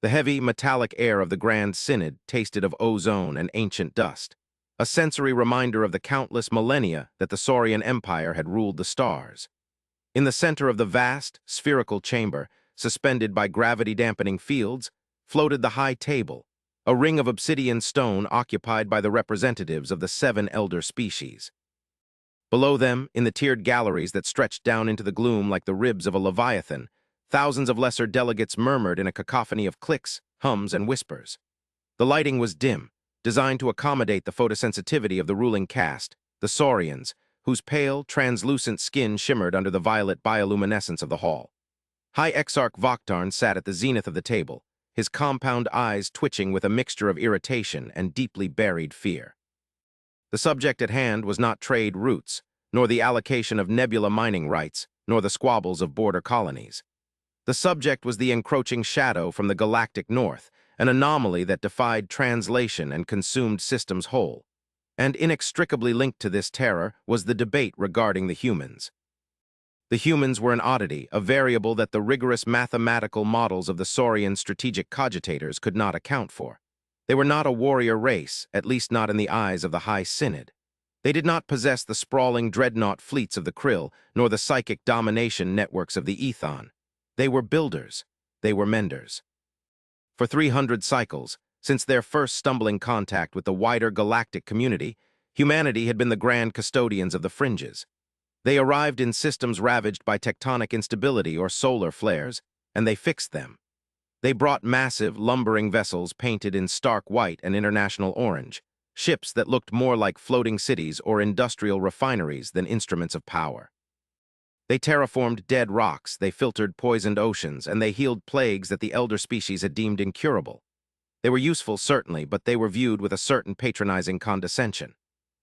The heavy, metallic air of the Grand Synod tasted of ozone and ancient dust, a sensory reminder of the countless millennia that the Saurian Empire had ruled the stars. In the center of the vast, spherical chamber, suspended by gravity-dampening fields, floated the high table, a ring of obsidian stone occupied by the representatives of the 7 elder species. Below them, in the tiered galleries that stretched down into the gloom like the ribs of a leviathan, thousands of lesser delegates murmured in a cacophony of clicks, hums, and whispers. The lighting was dim, designed to accommodate the photosensitivity of the ruling caste, the Saurians, whose pale, translucent skin shimmered under the violet bioluminescence of the hall. High Exarch Vaktarn sat at the zenith of the table, his compound eyes twitching with a mixture of irritation and deeply buried fear. The subject at hand was not trade routes, nor the allocation of nebula mining rights, nor the squabbles of border colonies. The subject was the encroaching shadow from the galactic north, an anomaly that defied translation and consumed systems whole. And inextricably linked to this terror was the debate regarding the humans. The humans were an oddity, a variable that the rigorous mathematical models of the Saurian strategic cogitators could not account for. They were not a warrior race, at least not in the eyes of the High Synod. They did not possess the sprawling dreadnought fleets of the Krill, nor the psychic domination networks of the Ethon. They were builders. They were menders. For 300 cycles, since their first stumbling contact with the wider galactic community, humanity had been the grand custodians of the fringes. They arrived in systems ravaged by tectonic instability or solar flares, and they fixed them. They brought massive, lumbering vessels painted in stark white and international orange, ships that looked more like floating cities or industrial refineries than instruments of power. They terraformed dead rocks, they filtered poisoned oceans, and they healed plagues that the elder species had deemed incurable. They were useful, certainly, but they were viewed with a certain patronizing condescension.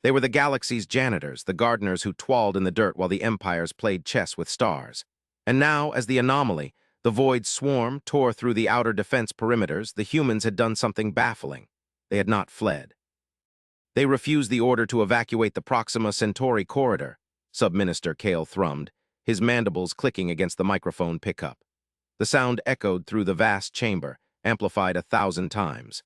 They were the galaxy's janitors, the gardeners who toiled in the dirt while the empires played chess with stars. And now, as the anomaly, the void swarm tore through the outer defense perimeters, the humans had done something baffling. They had not fled. They refused the order to evacuate the Proxima Centauri corridor, Sub-Minister Kale thrummed, his mandibles clicking against the microphone pickup. The sound echoed through the vast chamber, amplified 1,000 times.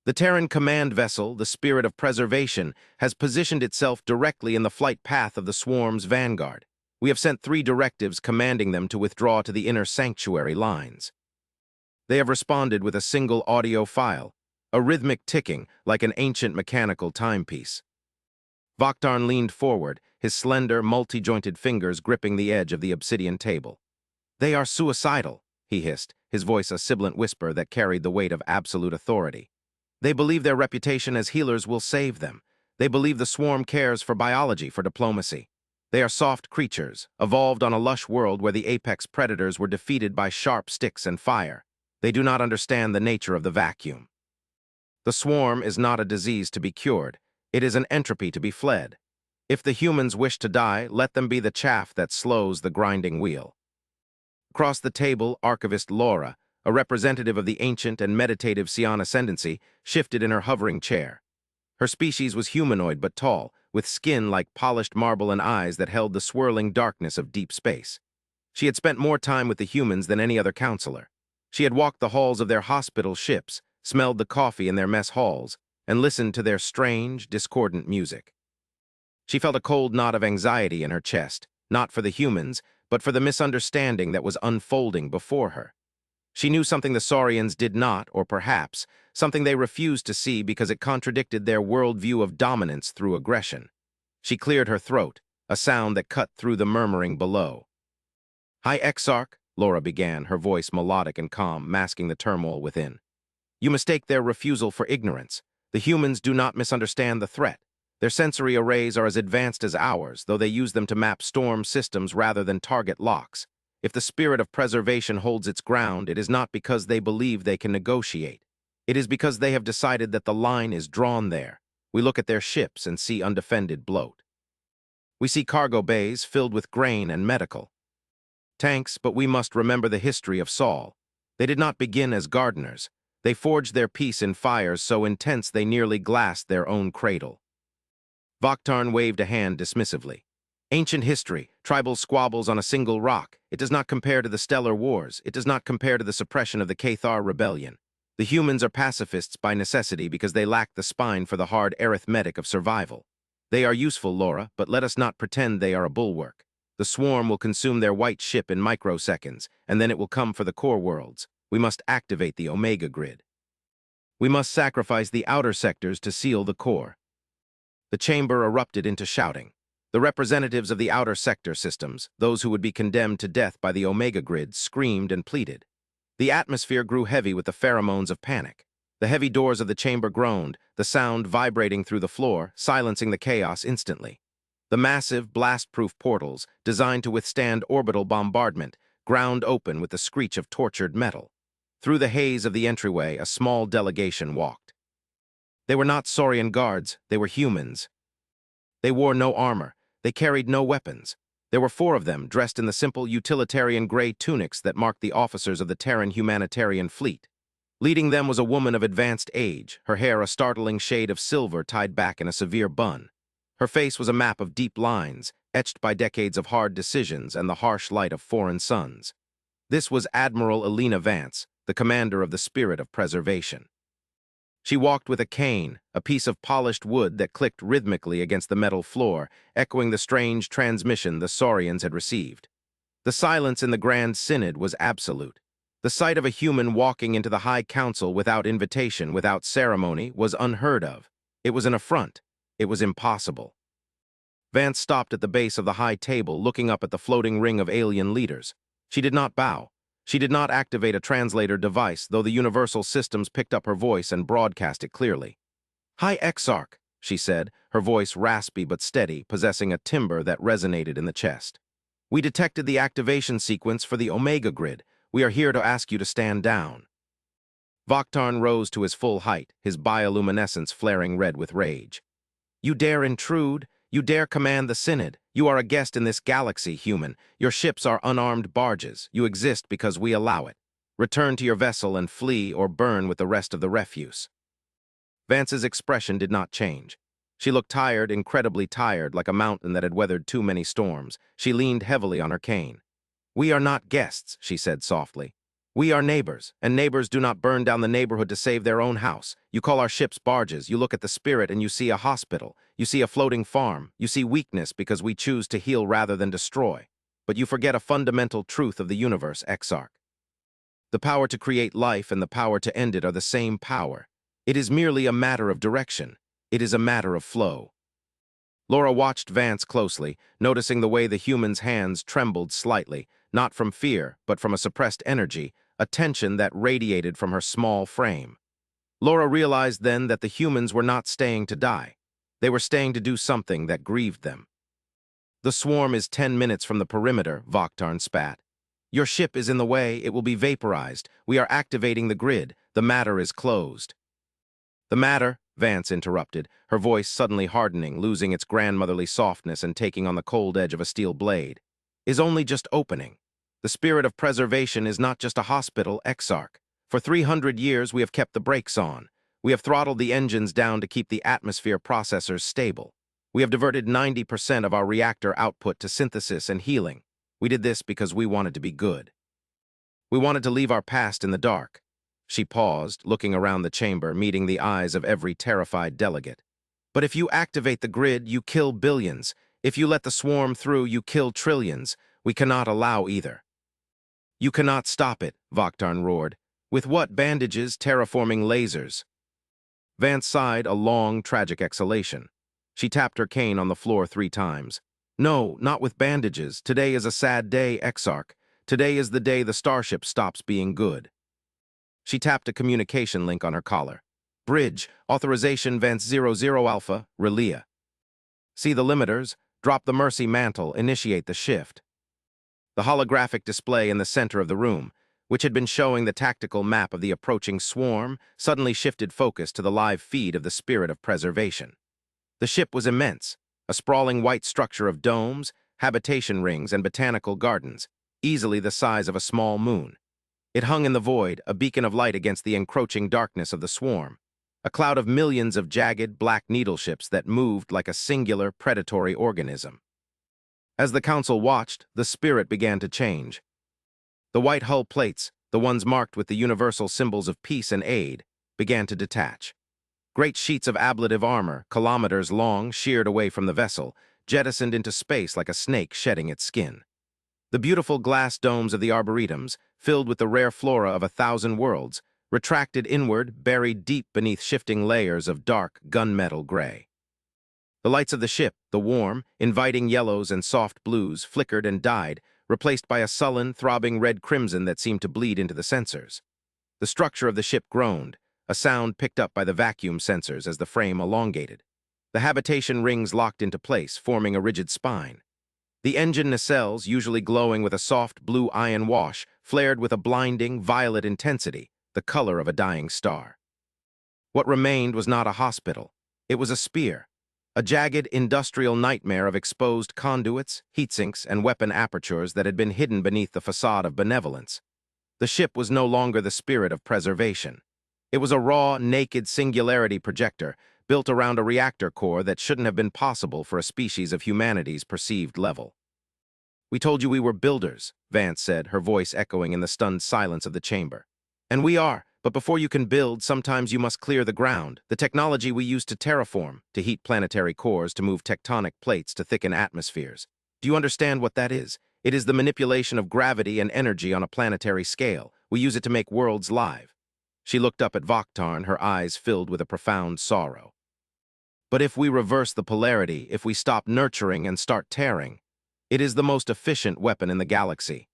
The Terran command vessel, the Spirit of Preservation, has positioned itself directly in the flight path of the swarm's vanguard. We have sent 3 directives commanding them to withdraw to the inner sanctuary lines. They have responded with a single audio file, a rhythmic ticking like an ancient mechanical timepiece. Vaktarn leaned forward, his slender, multi-jointed fingers gripping the edge of the obsidian table. "They are suicidal," he hissed, his voice a sibilant whisper that carried the weight of absolute authority. "They believe their reputation as healers will save them. They believe the swarm cares for biology, for diplomacy. They are soft creatures, evolved on a lush world where the apex predators were defeated by sharp sticks and fire. They do not understand the nature of the vacuum. The swarm is not a disease to be cured. It is an entropy to be fled. If the humans wish to die, let them be the chaff that slows the grinding wheel." Across the table, Archivist Laura, a representative of the ancient and meditative Sion ascendancy, shifted in her hovering chair. Her species was humanoid but tall, with skin like polished marble and eyes that held the swirling darkness of deep space. She had spent more time with the humans than any other counselor. She had walked the halls of their hospital ships, smelled the coffee in their mess halls, and listened to their strange, discordant music. She felt a cold knot of anxiety in her chest, not for the humans, but for the misunderstanding that was unfolding before her. She knew something the Saurians did not, or perhaps, something they refused to see because it contradicted their worldview of dominance through aggression. She cleared her throat, a sound that cut through the murmuring below. "High Exarch," Laura began, her voice melodic and calm, masking the turmoil within. "You mistake their refusal for ignorance. The humans do not misunderstand the threat. Their sensory arrays are as advanced as ours, though they use them to map storm systems rather than target locks. If the Spirit of Preservation holds its ground, it is not because they believe they can negotiate. It is because they have decided that the line is drawn there. We look at their ships and see undefended bloat. We see cargo bays filled with grain and medical tanks, but we must remember the history of Saul. They did not begin as gardeners. They forged their peace in fires so intense they nearly glassed their own cradle." Vaktarn waved a hand dismissively. "Ancient history, tribal squabbles on a single rock. It does not compare to the stellar wars. It does not compare to the suppression of the Cathar rebellion. The humans are pacifists by necessity because they lack the spine for the hard arithmetic of survival. They are useful, Laura, but let us not pretend they are a bulwark. The swarm will consume their white ship in microseconds, and then it will come for the core worlds. We must activate the Omega grid. We must sacrifice the outer sectors to seal the core. The chamber erupted into shouting. The representatives of the outer sector systems, those who would be condemned to death by the Omega grid, screamed and pleaded. The atmosphere grew heavy with the pheromones of panic. The heavy doors of the chamber groaned, the sound vibrating through the floor, silencing the chaos instantly. The massive, blast-proof portals, designed to withstand orbital bombardment, ground open with the screech of tortured metal. Through the haze of the entryway, a small delegation walked. They were not Saurian guards, they were humans. They wore no armor, they carried no weapons. There were 4 of them, dressed in the simple, utilitarian gray tunics that marked the officers of the Terran humanitarian fleet. Leading them was a woman of advanced age, her hair a startling shade of silver tied back in a severe bun. Her face was a map of deep lines, etched by decades of hard decisions and the harsh light of foreign suns. This was Admiral Elena Vance, the commander of the Spirit of Preservation. She walked with a cane, a piece of polished wood that clicked rhythmically against the metal floor, echoing the strange transmission the Saurians had received. The silence in the Grand Synod was absolute. The sight of a human walking into the High Council without invitation, without ceremony, was unheard of. It was an affront. It was impossible. Vance stopped at the base of the high table, looking up at the floating ring of alien leaders. She did not bow. She did not activate a translator device, though the universal systems picked up her voice and broadcast it clearly. "Hi, Exarch," she said, her voice raspy but steady, possessing a timbre that resonated in the chest. "We detected the activation sequence for the Omega grid. We are here to ask you to stand down." Vaktarn rose to his full height, his bioluminescence flaring red with rage. "You dare intrude? You dare command the Synod? You are a guest in this galaxy, human. Your ships are unarmed barges. You exist because we allow it. Return to your vessel and flee or burn with the rest of the refuse." Vance's expression did not change. She looked tired, incredibly tired, like a mountain that had weathered too many storms. She leaned heavily on her cane. "We are not guests," she said softly. "We are neighbors, and neighbors do not burn down the neighborhood to save their own house. You call our ships barges. You look at the Spirit and you see a hospital. You see a floating farm. You see weakness because we choose to heal rather than destroy. But you forget a fundamental truth of the universe, Exarch. The power to create life and the power to end it are the same power. It is merely a matter of direction. It is a matter of flow." Laura watched Vance closely, noticing the way the human's hands trembled slightly, not from fear, but from a suppressed energy, a tension that radiated from her small frame. Laura realized then that the humans were not staying to die. They were staying to do something that grieved them. "The swarm is 10 minutes from the perimeter," Vaktarn spat. "Your ship is in the way. It will be vaporized. We are activating the grid. The matter is closed." "The matter," Vance interrupted, her voice suddenly hardening, losing its grandmotherly softness and taking on the cold edge of a steel blade, "is only just opening. The Spirit of Preservation is not just a hospital, Exarch. For 300 years we have kept the brakes on. We have throttled the engines down to keep the atmosphere processors stable. We have diverted 90% of our reactor output to synthesis and healing. We did this because we wanted to be good. We wanted to leave our past in the dark." She paused, looking around the chamber, meeting the eyes of every terrified delegate. "But if you activate the grid, you kill billions. If you let the swarm through, you kill trillions. We cannot allow either." "You cannot stop it," Vaktarn roared. "With what bandages, terraforming lasers?" Vance sighed a long, tragic exhalation. She tapped her cane on the floor 3 times. "No, not with bandages. Today is a sad day, Exarch. Today is the day the Starship stops being good." She tapped a communication link on her collar. "Bridge, authorization Vance 00 Alpha, Relia. See the limiters, drop the Mercy mantle, initiate the shift." The holographic display in the center of the room, which had been showing the tactical map of the approaching swarm, suddenly shifted focus to the live feed of the Spirit of Preservation. The ship was immense, a sprawling white structure of domes, habitation rings, and botanical gardens, easily the size of a small moon. It hung in the void, a beacon of light against the encroaching darkness of the swarm, a cloud of millions of jagged, black needle ships that moved like a singular, predatory organism. As the council watched, the Spirit began to change. The white hull plates, the ones marked with the universal symbols of peace and aid, began to detach. Great sheets of ablative armor, kilometers long, sheared away from the vessel, jettisoned into space like a snake shedding its skin. The beautiful glass domes of the arboretums, filled with the rare flora of 1,000 worlds, retracted inward, buried deep beneath shifting layers of dark gunmetal gray. The lights of the ship, the warm, inviting yellows and soft blues, flickered and died, replaced by a sullen, throbbing red-crimson that seemed to bleed into the sensors. The structure of the ship groaned, a sound picked up by the vacuum sensors as the frame elongated. The habitation rings locked into place, forming a rigid spine. The engine nacelles, usually glowing with a soft blue iron wash, flared with a blinding, violet intensity, the color of a dying star. What remained was not a hospital. It was a sphere, a jagged industrial nightmare of exposed conduits, heatsinks, and weapon apertures that had been hidden beneath the facade of benevolence. The ship was no longer the spirit of preservation. It was a raw, naked singularity projector built around a reactor core that shouldn't have been possible for a species of humanity's perceived level. "We told you we were builders," Vance said, her voice echoing in the stunned silence of the chamber. "And we are, but before you can build, sometimes you must clear the ground. The technology we use to terraform, to heat planetary cores, to move tectonic plates, to thicken atmospheres. Do you understand what that is? It is the manipulation of gravity and energy on a planetary scale. We use it to make worlds live." She looked up at Vaktarn, her eyes filled with a profound sorrow. "But if we reverse the polarity, if we stop nurturing and start tearing, it is the most efficient weapon in the galaxy."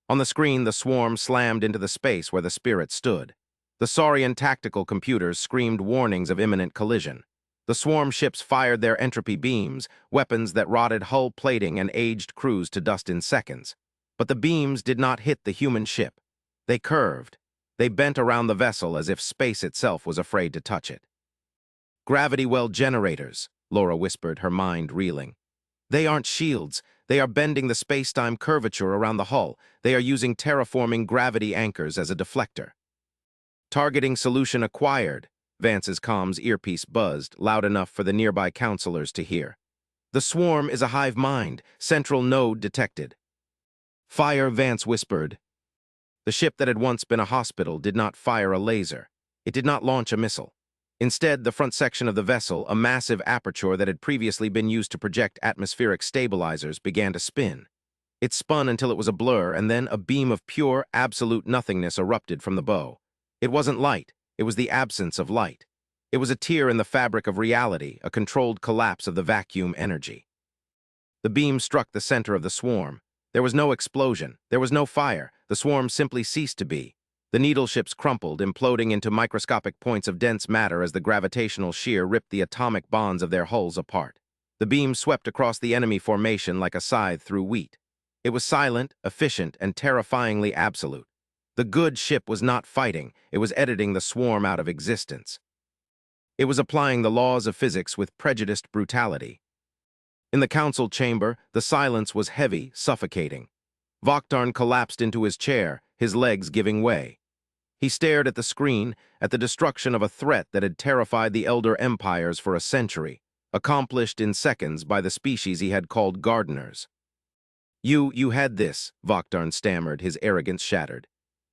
On the screen, the swarm slammed into the space where the spirit stood. The Saurian tactical computers screamed warnings of imminent collision. The swarm ships fired their entropy beams, weapons that rotted hull plating and aged crews to dust in seconds. But the beams did not hit the human ship. They curved. They bent around the vessel as if space itself was afraid to touch it. "Gravity well generators," Laura whispered, her mind reeling. "They aren't shields. They are bending the space-time curvature around the hull. They are using terraforming gravity anchors as a deflector." "Targeting solution acquired," Vance's comms earpiece buzzed, loud enough for the nearby counselors to hear. "The swarm is a hive mind. Central node detected." "Fire," Vance whispered. The ship that had once been a hospital did not fire a laser. It did not launch a missile. Instead, the front section of the vessel, a massive aperture that had previously been used to project atmospheric stabilizers, began to spin. It spun until it was a blur, and then a beam of pure, absolute nothingness erupted from the bow. It wasn't light. It was the absence of light. It was a tear in the fabric of reality, a controlled collapse of the vacuum energy. The beam struck the center of the swarm. There was no explosion. There was no fire. The swarm simply ceased to be. The needle ships crumpled, imploding into microscopic points of dense matter as the gravitational shear ripped the atomic bonds of their hulls apart. The beam swept across the enemy formation like a scythe through wheat. It was silent, efficient, and terrifyingly absolute. The good ship was not fighting. It was editing the swarm out of existence. It was applying the laws of physics with prejudiced brutality. In the council chamber, the silence was heavy, suffocating. Vaktarn collapsed into his chair, his legs giving way. He stared at the screen, at the destruction of a threat that had terrified the elder empires for a century, accomplished in seconds by the species he had called gardeners. You had this," Vaktarn stammered, his arrogance shattered.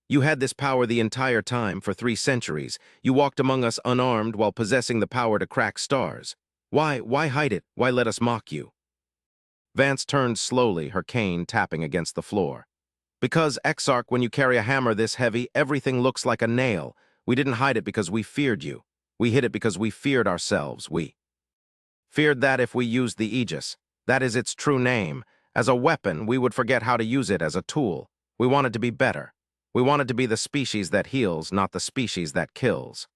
"You had this power the entire time, for 3 centuries. You walked among us unarmed while possessing the power to crack stars. Why hide it? Why let us mock you?" Vance turned slowly, her cane tapping against the floor. "Because, Exarch, when you carry a hammer this heavy, everything looks like a nail. We didn't hide it because we feared you. We hid it because we feared ourselves. We feared that if we used the Aegis, that is its true name, as a weapon, we would forget how to use it as a tool. We wanted to be better. We wanted to be the species that heals, not the species that kills."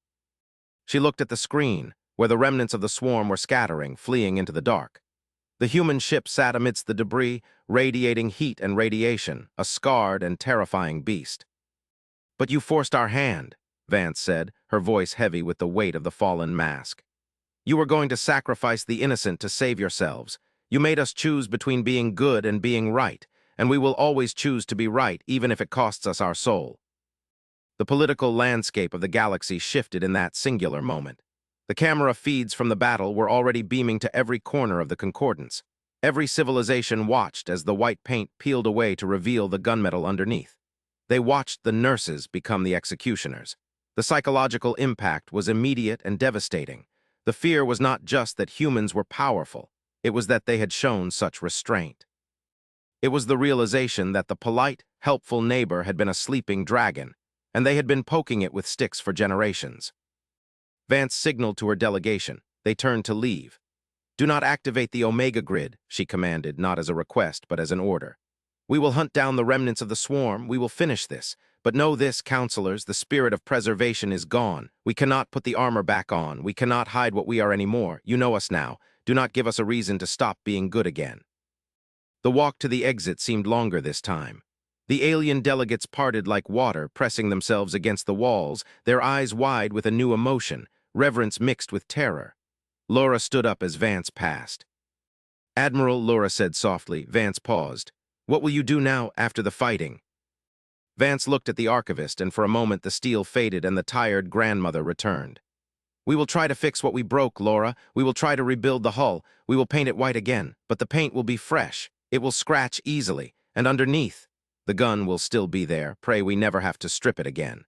She looked at the screen, where the remnants of the swarm were scattering, fleeing into the dark. The human ship sat amidst the debris, radiating heat and radiation, a scarred and terrifying beast. "But you forced our hand," Vance said, her voice heavy with the weight of the fallen mask. "You were going to sacrifice the innocent to save yourselves. You made us choose between being good and being right, and we will always choose to be right, even if it costs us our soul." The political landscape of the galaxy shifted in that singular moment. The camera feeds from the battle were already beaming to every corner of the concordance. Every civilization watched as the white paint peeled away to reveal the gunmetal underneath. They watched the nurses become the executioners. The psychological impact was immediate and devastating. The fear was not just that humans were powerful, it was that they had shown such restraint. It was the realization that the polite, helpful neighbor had been a sleeping dragon, and they had been poking it with sticks for generations. Vance signaled to her delegation. They turned to leave. "Do not activate the Omega Grid," she commanded, not as a request, but as an order. "We will hunt down the remnants of the swarm. We will finish this. But know this, counselors, the spirit of preservation is gone. We cannot put the armor back on. We cannot hide what we are anymore. You know us now. Do not give us a reason to stop being good again." The walk to the exit seemed longer this time. The alien delegates parted like water, pressing themselves against the walls, their eyes wide with a new emotion, reverence mixed with terror. Laura stood up as Vance passed. "Admiral," Laura said softly. Vance paused. "What will you do now, after the fighting?" Vance looked at the archivist, and for a moment the steel faded and the tired grandmother returned. "We will try to fix what we broke, Laura. We will try to rebuild the hull. We will paint it white again, but the paint will be fresh. It will scratch easily, and underneath, the gun will still be there. Pray we never have to strip it again."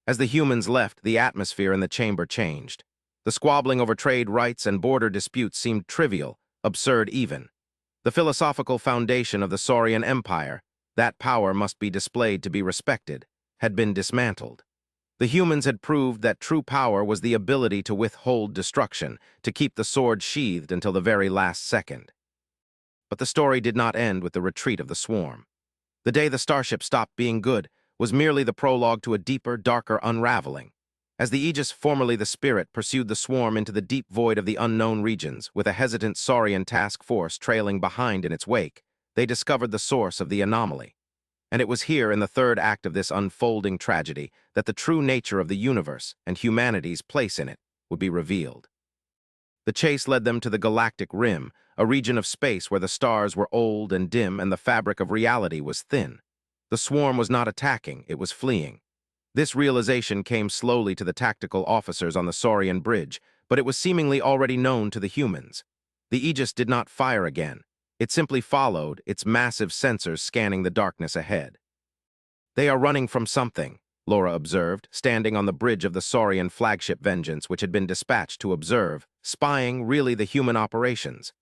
As the humans left, the atmosphere in the chamber changed. The squabbling over trade rights and border disputes seemed trivial, absurd even. The philosophical foundation of the Saurian Empire, that power must be displayed to be respected, had been dismantled. The humans had proved that true power was the ability to withhold destruction, to keep the sword sheathed until the very last second. But the story did not end with the retreat of the swarm. The day the Starship stopped being good was merely the prologue to a deeper, darker unraveling. As the Aegis, formerly the Spirit, pursued the swarm into the deep void of the unknown regions, with a hesitant Saurian task force trailing behind in its wake, they discovered the source of the anomaly. And it was here, in the third act of this unfolding tragedy, that the true nature of the universe and humanity's place in it would be revealed. The chase led them to the Galactic Rim, a region of space where the stars were old and dim and the fabric of reality was thin. The swarm was not attacking, it was fleeing. This realization came slowly to the tactical officers on the Saurian bridge, but it was seemingly already known to the humans. The Aegis did not fire again. It simply followed, its massive sensors scanning the darkness ahead. "They are running from something," Laura observed, standing on the bridge of the Saurian flagship Vengeance, which had been dispatched to observe, spying really the human operations.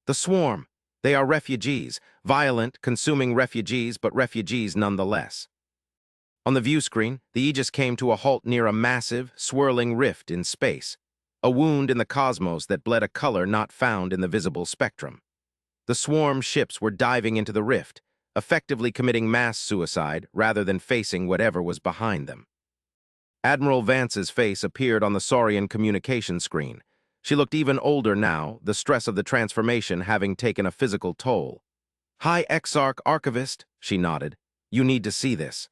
"The swarm. They are refugees, violent, consuming refugees, but refugees nonetheless." On the view screen, the Aegis came to a halt near a massive, swirling rift in space, a wound in the cosmos that bled a color not found in the visible spectrum. The swarm ships were diving into the rift, effectively committing mass suicide rather than facing whatever was behind them. Admiral Vance's face appeared on the Saurian communication screen. She looked even older now, the stress of the transformation having taken a physical toll. "Hi, Exarch Archivist," she nodded. "You need to see this."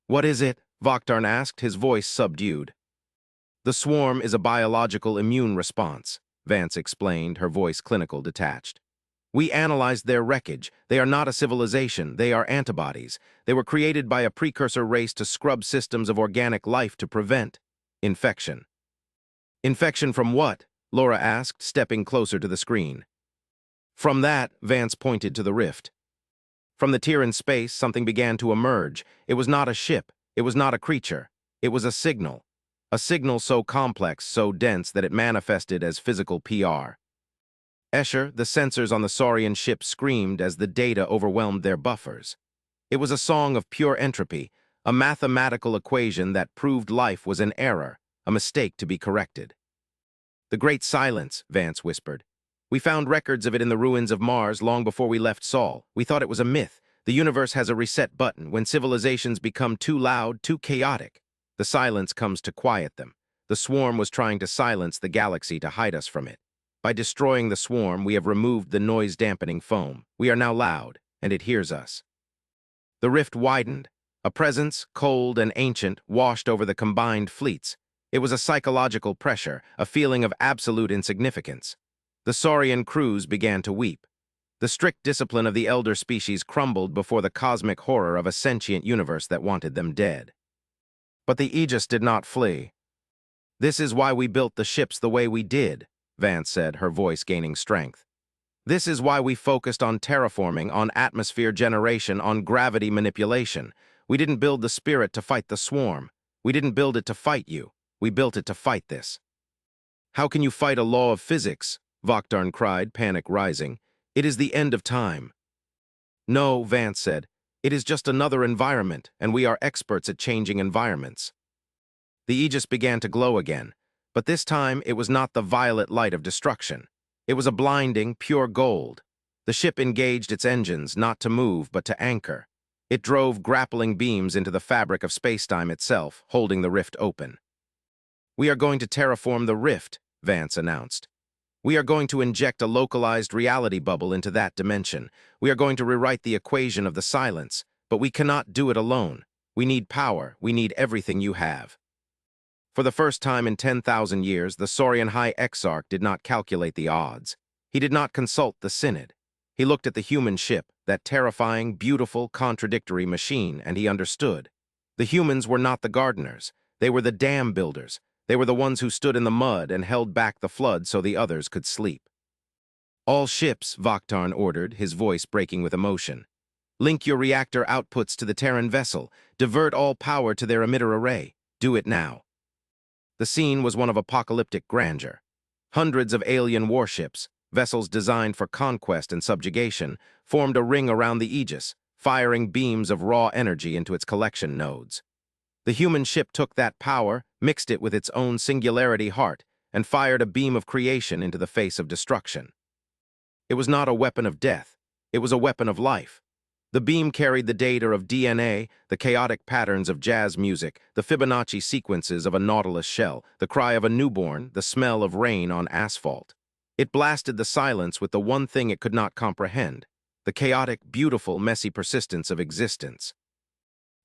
"What is it?" Vaktarn asked, his voice subdued. "The swarm is a biological immune response," Vance explained, her voice clinical, detached. "We analyzed their wreckage. They are not a civilization, they are antibodies. They were created by a precursor race to scrub systems of organic life to prevent infection." "Infection from what?" Laura asked, stepping closer to the screen. "From that," Vance pointed to the rift. From the tier in space, something began to emerge. It was not a ship. It was not a creature. It was a signal. A signal so complex, so dense that it manifested as physical PR. Escher, the sensors on the Saurian ship screamed as the data overwhelmed their buffers. It was a song of pure entropy, a mathematical equation that proved life was an error, a mistake to be corrected. "The Great Silence," Vance whispered. "We found records of it in the ruins of Mars long before we left Sol. We thought it was a myth. The universe has a reset button. When civilizations become too loud, too chaotic, the silence comes to quiet them. The swarm was trying to silence the galaxy to hide us from it. By destroying the swarm, we have removed the noise-dampening foam. We are now loud, and it hears us." The rift widened. A presence, cold and ancient, washed over the combined fleets. It was a psychological pressure, a feeling of absolute insignificance. The Saurian crews began to weep. The strict discipline of the elder species crumbled before the cosmic horror of a sentient universe that wanted them dead. But the Aegis did not flee. "This is why we built the ships the way we did," Vance said, her voice gaining strength. "This is why we focused on terraforming, on atmosphere generation, on gravity manipulation. We didn't build the spirit to fight the swarm. We didn't build it to fight you. We built it to fight this. How can you fight a law of physics? Vaktarn cried, panic rising. It is the end of time. No, Vance said. It is just another environment, and we are experts at changing environments. The Aegis began to glow again, but this time it was not the violet light of destruction. It was a blinding, pure gold. The ship engaged its engines, not to move, but to anchor. It drove grappling beams into the fabric of spacetime itself, holding the rift open. We are going to terraform the rift, Vance announced. We are going to inject a localized reality bubble into that dimension. We are going to rewrite the equation of the silence, but we cannot do it alone. We need power. We need everything you have. For the first time in 10,000 years, the Saurian High Exarch did not calculate the odds. He did not consult the Synod. He looked at the human ship, that terrifying, beautiful, contradictory machine, and he understood. The humans were not the gardeners. They were the dam builders. They were the ones who stood in the mud and held back the flood so the others could sleep. All ships, Vaktarn ordered, his voice breaking with emotion. Link your reactor outputs to the Terran vessel. Divert all power to their emitter array. Do it now. The scene was one of apocalyptic grandeur. Hundreds of alien warships, vessels designed for conquest and subjugation, formed a ring around the Aegis, firing beams of raw energy into its collection nodes. The human ship took that power, mixed it with its own singularity heart, and fired a beam of creation into the face of destruction. It was not a weapon of death. It was a weapon of life. The beam carried the data of DNA, the chaotic patterns of jazz music, the Fibonacci sequences of a nautilus shell, the cry of a newborn, the smell of rain on asphalt. It blasted the silence with the one thing it could not comprehend, the chaotic, beautiful, messy persistence of existence.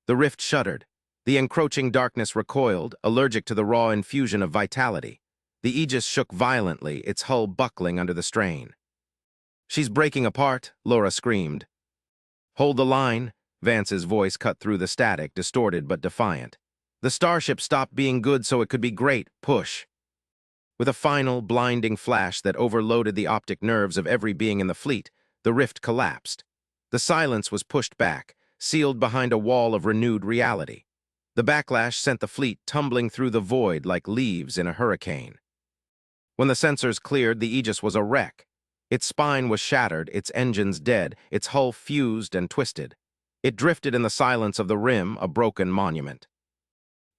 The rift shuddered. The encroaching darkness recoiled, allergic to the raw infusion of vitality. The Aegis shook violently, its hull buckling under the strain. "She's breaking apart," Laura screamed. "Hold the line," Vance's voice cut through the static, distorted but defiant. "The Starship stopped being good so it could be great. Push." With a final, blinding flash that overloaded the optic nerves of every being in the fleet, the rift collapsed. The silence was pushed back, sealed behind a wall of renewed reality. The backlash sent the fleet tumbling through the void like leaves in a hurricane. When the sensors cleared, the Aegis was a wreck. Its spine was shattered, its engines dead, its hull fused and twisted. It drifted in the silence of the rim, a broken monument.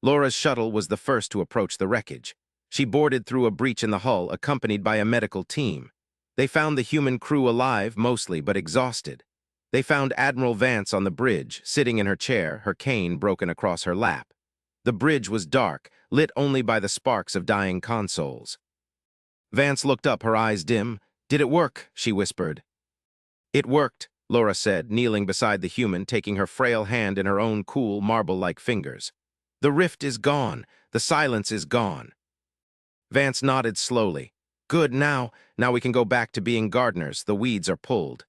Laura's shuttle was the first to approach the wreckage. She boarded through a breach in the hull, accompanied by a medical team. They found the human crew alive, mostly, but exhausted. They found Admiral Vance on the bridge, sitting in her chair, her cane broken across her lap. The bridge was dark, lit only by the sparks of dying consoles. Vance looked up, her eyes dim. "Did it work?" she whispered. "It worked," Laura said, kneeling beside the human, taking her frail hand in her own cool, marble-like fingers. "The rift is gone. The silence is gone." Vance nodded slowly. "Good, now we can go back to being gardeners. The weeds are pulled."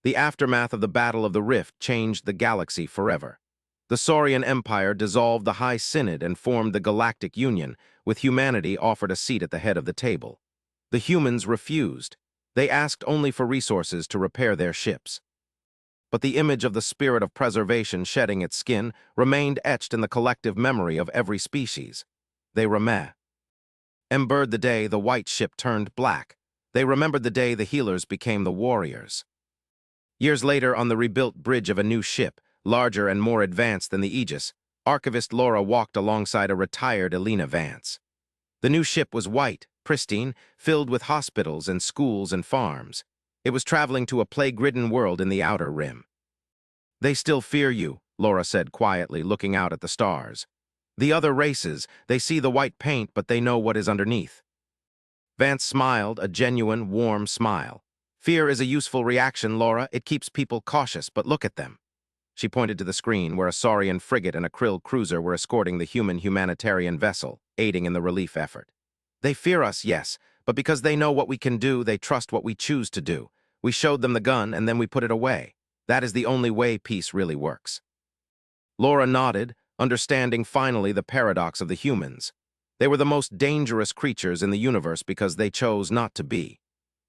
The aftermath of the Battle of the Rift changed the galaxy forever. The Saurian Empire dissolved the High Synod and formed the Galactic Union, with humanity offered a seat at the head of the table. The humans refused. They asked only for resources to repair their ships. But the image of the spirit of preservation shedding its skin remained etched in the collective memory of every species. They remembered the day the white ship turned black. They remembered the day the healers became the warriors. Years later, on the rebuilt bridge of a new ship, larger and more advanced than the Aegis, archivist Laura walked alongside a retired Elena Vance. The new ship was white, pristine, filled with hospitals and schools and farms. It was traveling to a plague-ridden world in the outer rim. "They still fear you," Laura said quietly, looking out at the stars. "The other races, they see the white paint, but they know what is underneath." Vance smiled, a genuine, warm smile. "Fear is a useful reaction, Laura. It keeps people cautious, but look at them." She pointed to the screen where a Saurian frigate and a Krill cruiser were escorting the human humanitarian vessel, aiding in the relief effort. "They fear us, yes, but because they know what we can do, they trust what we choose to do. We showed them the gun, and then we put it away. That is the only way peace really works." Laura nodded, understanding finally the paradox of the humans. They were the most dangerous creatures in the universe because they chose not to be.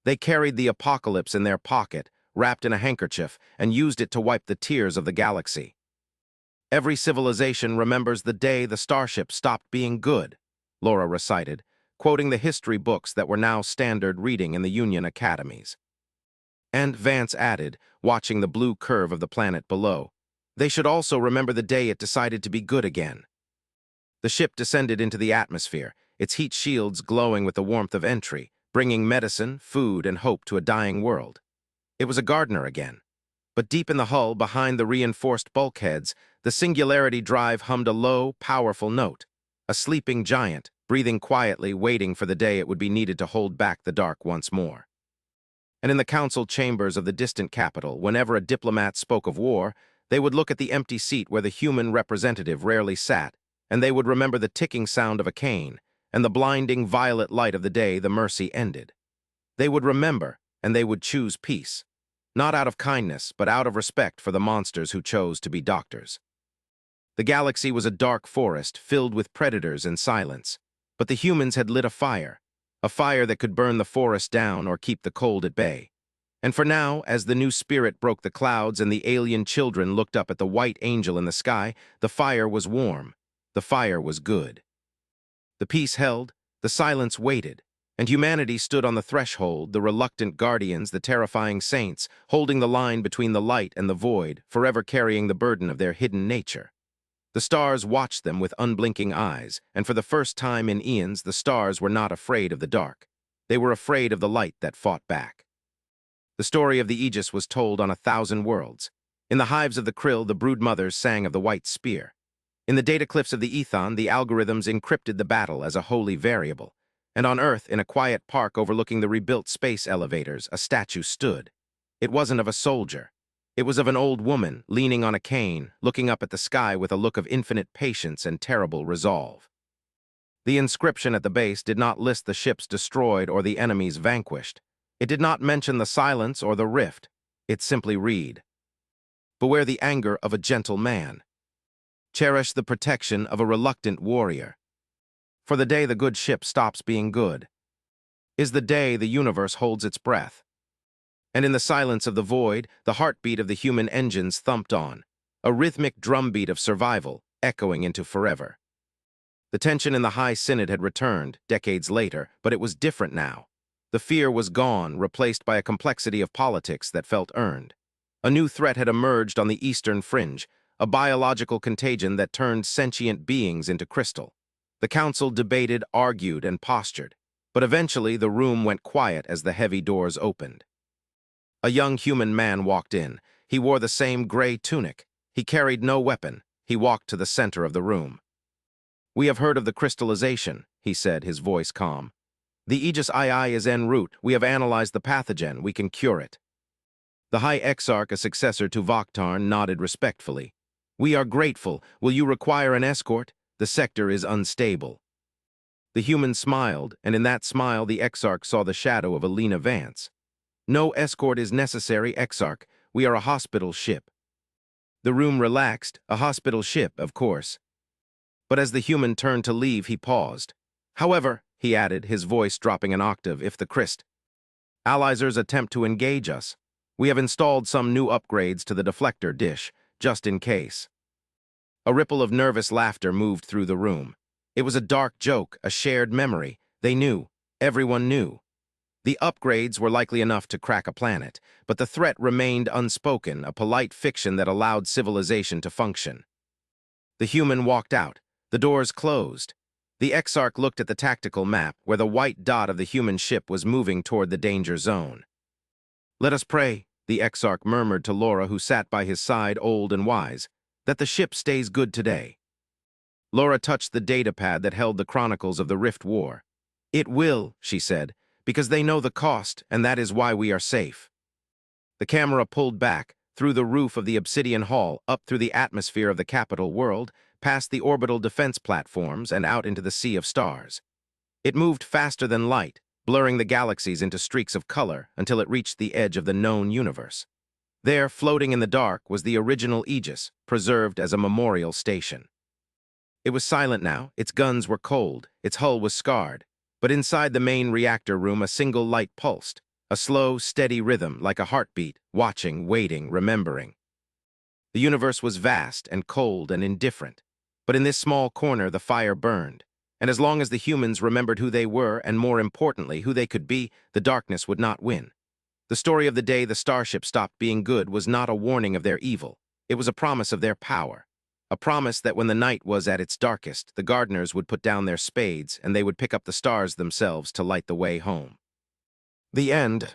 They carried the apocalypse in their pocket, wrapped in a handkerchief, and used it to wipe the tears of the galaxy. Every civilization remembers the day the Starship stopped being good, Laura recited, quoting the history books that were now standard reading in the Union academies. And Vance added, watching the blue curve of the planet below, they should also remember the day it decided to be good again. The ship descended into the atmosphere, its heat shields glowing with the warmth of entry, bringing medicine, food, and hope to a dying world. It was a gardener again. But deep in the hull, behind the reinforced bulkheads, the singularity drive hummed a low, powerful note. A sleeping giant, breathing quietly, waiting for the day it would be needed to hold back the dark once more. And in the council chambers of the distant capital, whenever a diplomat spoke of war, they would look at the empty seat where the human representative rarely sat, and they would remember the ticking sound of a cane, and the blinding violet light of the day the mercy ended. They would remember, and they would choose peace. Not out of kindness, but out of respect for the monsters who chose to be doctors. The galaxy was a dark forest filled with predators and silence, but the humans had lit a fire that could burn the forest down or keep the cold at bay. And for now, as the new spirit broke the clouds and the alien children looked up at the white angel in the sky, the fire was warm, the fire was good. The peace held, the silence waited, and humanity stood on the threshold, the reluctant guardians, the terrifying saints, holding the line between the light and the void, forever carrying the burden of their hidden nature. The stars watched them with unblinking eyes, and for the first time in eons, the stars were not afraid of the dark. They were afraid of the light that fought back. The story of the Aegis was told on 1,000 worlds. In the hives of the krill, the brood mothers sang of the white spear. In the data cliffs of the Ethon, the algorithms encrypted the battle as a holy variable. And on Earth, in a quiet park overlooking the rebuilt space elevators, a statue stood. It wasn't of a soldier. It was of an old woman, leaning on a cane, looking up at the sky with a look of infinite patience and terrible resolve. The inscription at the base did not list the ships destroyed or the enemies vanquished. It did not mention the silence or the rift. It simply read, "Beware the anger of a gentle man. Cherish the protection of a reluctant warrior. For the day the good ship stops being good is the day the universe holds its breath." And in the silence of the void, the heartbeat of the human engines thumped on, a rhythmic drumbeat of survival, echoing into forever. The tension in the High Synod had returned, decades later, but it was different now. The fear was gone, replaced by a complexity of politics that felt earned. A new threat had emerged on the eastern fringe, a biological contagion that turned sentient beings into crystal. The council debated, argued, and postured, but eventually the room went quiet as the heavy doors opened. A young human man walked in. He wore the same gray tunic. He carried no weapon. He walked to the center of the room. "We have heard of the crystallization," he said, his voice calm. "The Aegis II is en route. We have analyzed the pathogen. We can cure it." The High Exarch, a successor to Vaktarn, nodded respectfully. "We are grateful. Will you require an escort? The sector is unstable." The human smiled, and in that smile the Exarch saw the shadow of Alina Vance. "No escort is necessary, Exarch. We are a hospital ship." The room relaxed. A hospital ship, of course. But as the human turned to leave, he paused. "However," he added, his voice dropping an octave, "if the Allies attempt to engage us, we have installed some new upgrades to the deflector dish, just in case." A ripple of nervous laughter moved through the room. It was a dark joke, a shared memory. They knew. Everyone knew. The upgrades were likely enough to crack a planet, but the threat remained unspoken, a polite fiction that allowed civilization to function. The human walked out. The doors closed. The Exarch looked at the tactical map, where the white dot of the human ship was moving toward the danger zone. "Let us pray," the Exarch murmured to Laura, who sat by his side, old and wise, "that the ship stays good today." Laura touched the datapad that held the chronicles of the Rift War. "It will," she said, "because they know the cost, and that is why we are safe." The camera pulled back, through the roof of the Obsidian Hall, up through the atmosphere of the capital world, past the orbital defense platforms, and out into the sea of stars. It moved faster than light, blurring the galaxies into streaks of color until it reached the edge of the known universe. There, floating in the dark, was the original Aegis, preserved as a memorial station. It was silent now, its guns were cold, its hull was scarred, but inside the main reactor room a single light pulsed, a slow, steady rhythm like a heartbeat, watching, waiting, remembering. The universe was vast and cold and indifferent. But in this small corner, the fire burned. And as long as the humans remembered who they were, and more importantly, who they could be, the darkness would not win. The story of the day the Starship stopped being good was not a warning of their evil. It was a promise of their power. A promise that when the night was at its darkest, the gardeners would put down their spades and they would pick up the stars themselves to light the way home. The end.